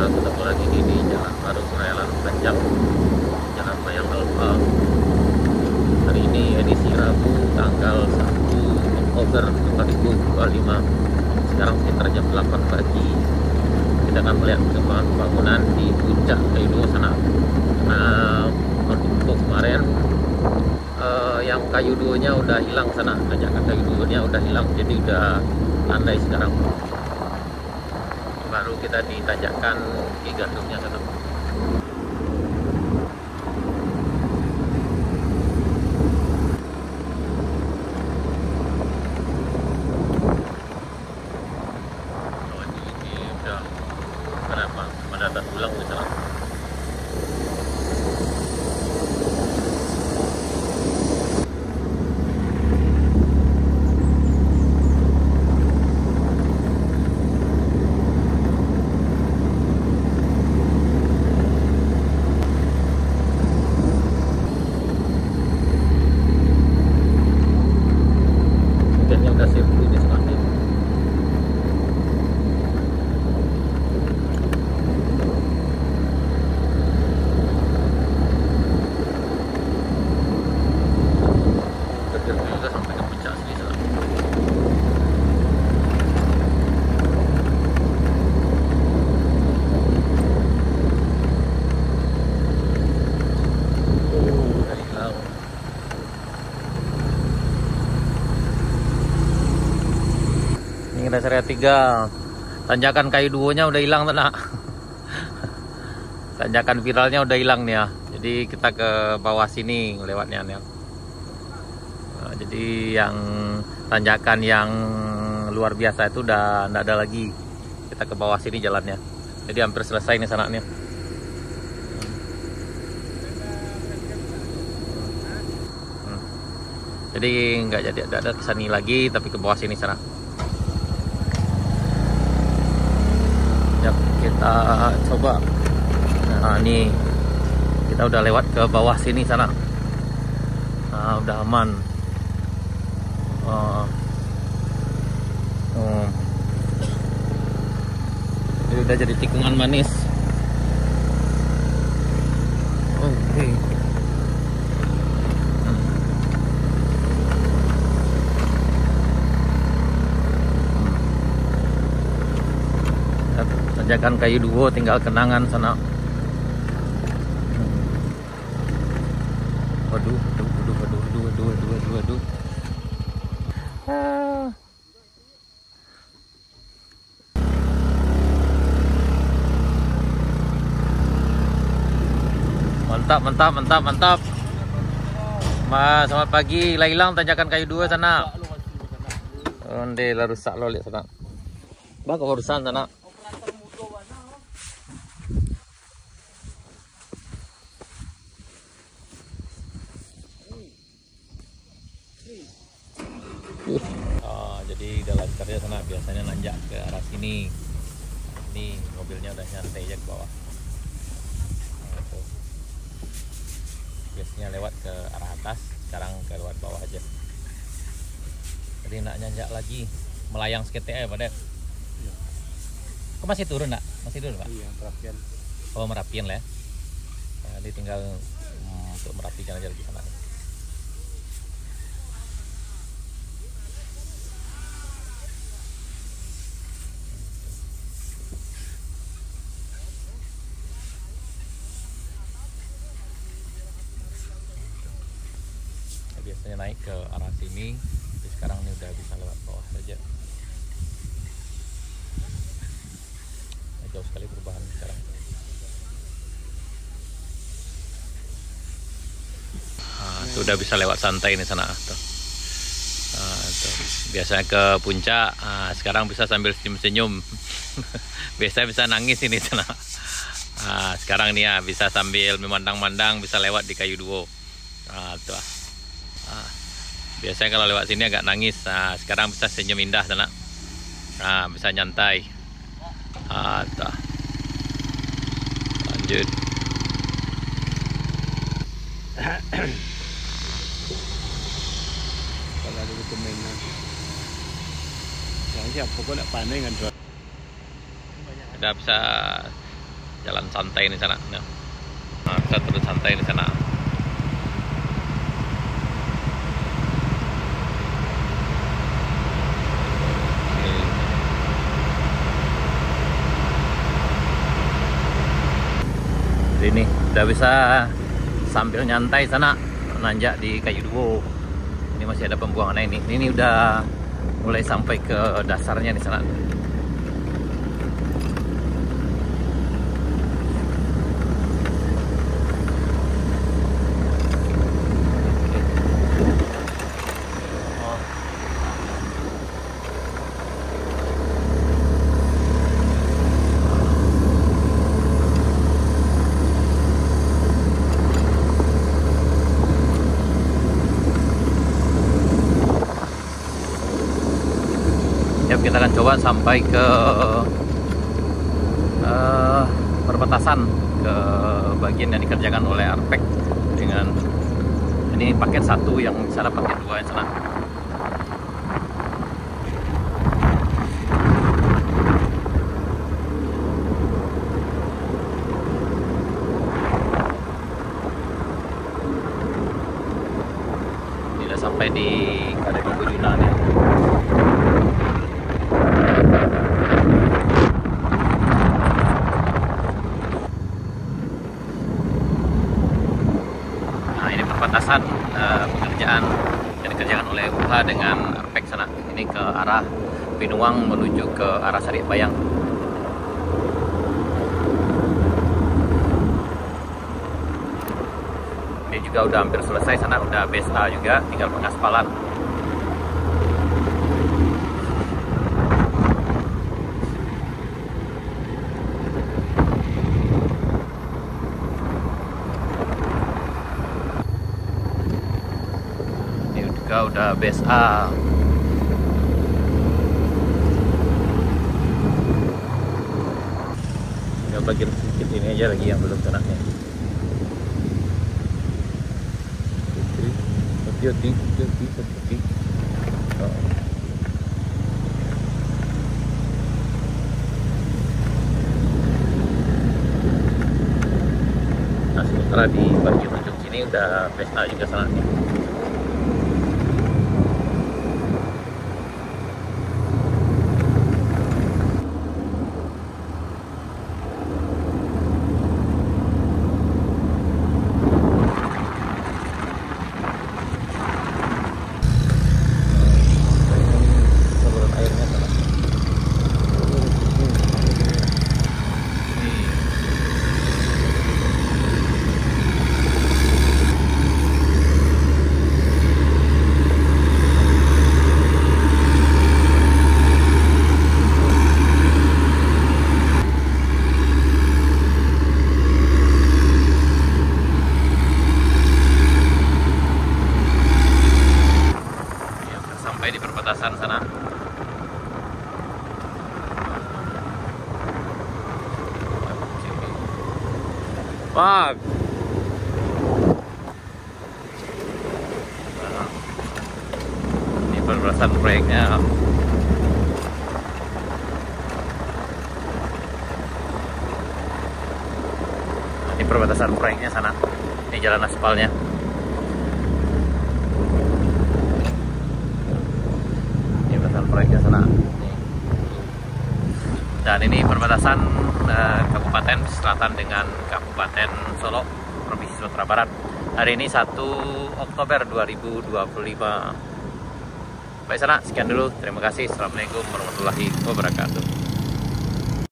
Ketemu lagi di Jalan Baru Suraya Lalu Panjang, Jalan Mayang Alfa. Hari ini edisi Rabu tanggal 1 Oktober 2025. Sekarang sekitar jam 8 pagi. Kita akan melihat perkembangan pembangunan di puncak Kayu Duo sana. Nah, untuk kemarin yang Kayu Duonya udah hilang sana, tanjakan Kayu Duonya udah hilang, jadi udah landai sekarang. Baru kita ditanjakan di gandumnya sana. Oh, ini udah berapa? Mendatar ulang misalnya. Udah safety di sana. Ketirnya juga sampai ke puncak sini sana. Udah hilang. Ini rest area 3. Tanjakan Kayu Duonya udah hilang nak. Tanjakan viralnya udah hilang nih ya. Jadi kita ke bawah sini lewatnya nih. Nah, jadi yang tanjakan yang luar biasa itu udah nggak ada lagi. Kita ke bawah sini jalannya. Jadi hampir selesai nih sana nih. Jadi nggak jadi ada kesini lagi, tapi ke bawah sini sana. Kita coba. Nah, ini kita udah lewat ke bawah sini sana. Nah, udah aman. Ini udah jadi tikungan manis. Oke. Tanjakan Kayu Duo tinggal kenangan sana. Waduh. Mantap. Mas, selamat pagi. Hilang tanjakan Kayu Duo sana. Onde lah rusak lo lihat sana. Bang urusan sana. Jadi udah lancarnya sana, biasanya nanjak ke arah sini. Ini mobilnya udah nyantai aja ke bawah. Nah, biasanya lewat ke arah atas, sekarang ke lewat bawah aja. Jadi nak nanjak lagi, melayang seketika ya Pak Dek? Iya. Kok masih turun nak? Masih turun Pak? Iya, Merapian. Oh Merapian lah ya. Jadi tinggal untuk merapikan aja lagi sana. Biasanya naik ke arah sini, tapi sekarang ini udah bisa lewat bawah saja. Jauh sekali perubahan sekarang. Nah, itu udah bisa lewat santai ini sana tuh. Nah, tuh Biasa ke puncak, sekarang bisa sambil senyum-senyum. Biasa bisa nangis ini sana. Sekarang nih ya bisa sambil memandang-mandang, bisa lewat di Kayu Duo. Tuh. Biasanya kalau lewat sini agak nangis. Sekarang bisa senyum indah sana. Bisa nyantai. Tuh. Lanjut. Kalau ada kemenangan, siapa pokoknya nak pandai kan tuan. Udah bisa jalan santai di sana. Bisa terus santai di sana. Ini udah bisa sambil nyantai sana nanjak di Kayu Duo. Ini masih ada pembuangan ini. Ini udah mulai sampai ke dasarnya di sana. Kita akan coba sampai ke perbatasan, ke bagian yang dikerjakan oleh Arpek dengan ini paket 1, yang di sana paket 2 yang sana. Tidak sampai di Kadepibujuna nih. Perbatasan pekerjaan yang dikerjakan oleh UH dengan Arpek sana. Ini ke arah Pinuang menuju ke arah Sariak Bayang. Ini juga udah hampir selesai sana, udah BSA juga, tinggal pengaspalan. Udah BSA. Tinggal bagian sedikit ini aja lagi yang belum kena nih. Hati-hati. Nah, sementara di bagian ujung sini udah BSA juga sana nih. Di perbatasan sana. Wah. Ini perbatasan proyeknya. Ini perbatasan proyeknya sana. Ini jalan aspalnya. Proyeknya sana. Dan ini perbatasan Kabupaten Selatan dengan Kabupaten Solo, Provinsi Sumatera Barat. Hari ini 1 Oktober 2025. Baik sana, sekian dulu. Terima kasih. Assalamualaikum warahmatullahi wabarakatuh.